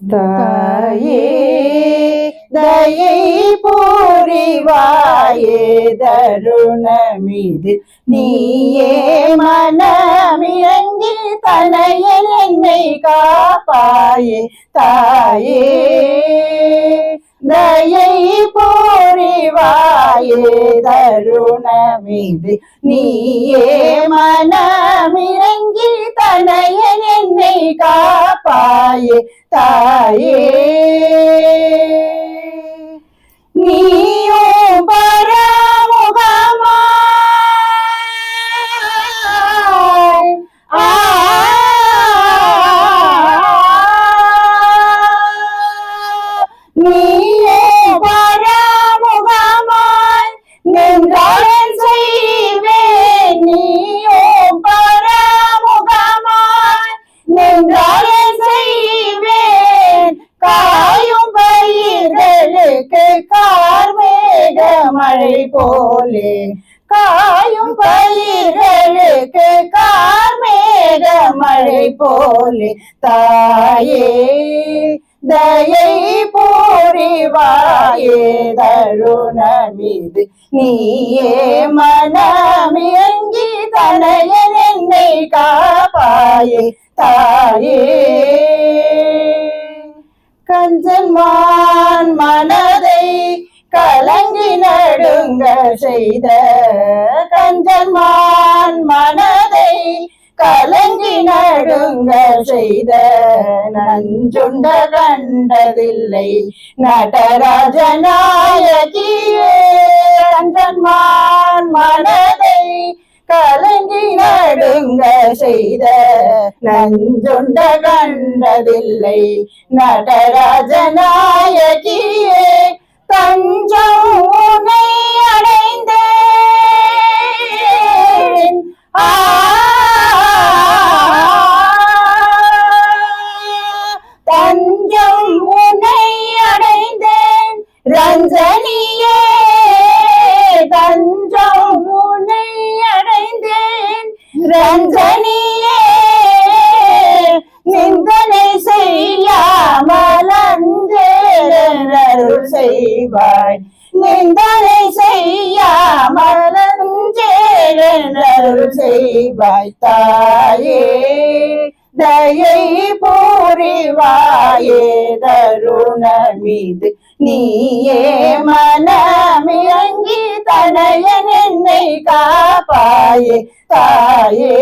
தாயே தயை புரிவாயே தருணமிது நீயே மனமிறங்கி தனையன் என்னை காப்பாயே தாயே தயை புரிவாயே தருணமிது நீயே மனமிறங்கி தனையன் என்னை காப்பாயே தாயே நீயும் பரமுகமாய் நீயும் பரமுகமாய் நின்றால் செய்வேன் நீயும் பரமுகமாய் நின்றால் செய்வேன் காயும் பயிர்களுக்கு கார்மேக மழை போலே காயும் பயிர்களுக்கு கார்மேக மழை போலே தாயே தயை புரிவாயே தருணமிது நீயே மனமிறங்கி தனையன் என்னை காப்பாயே தாயே கஞ்சன்மான் மனதை கலங்கி நடுங்க செய்த கஞ்சன்மான் மனதை கலங்கி நடுங்க செய்த நஞ்சுண்ட கண்டதில்லை நடராஜநாயகியே கஞ்சன்மான் மனதை கலங்கி நடுங்க செய்த நஞ்சுண்ட கண்டதில்லை நடராஜநாயகியே தஞ்சம் உன்னை அடைந்தேன் தஞ்சம் உன்னை அடைந்தேன் ரஞ்சனியே தஞ்சம் உன்னை அடைந்தேன் ரஞ்சனியே நிந்தனை செய்யாமல் அருள் செய்வாய் நிந்தனை செய்யாமல் அருள் செய்வாய் தாயே தயை புரிவாயே தருணமிது நீயே மனமிறங்கி தனையன் என்னை காப்பாயே தாயே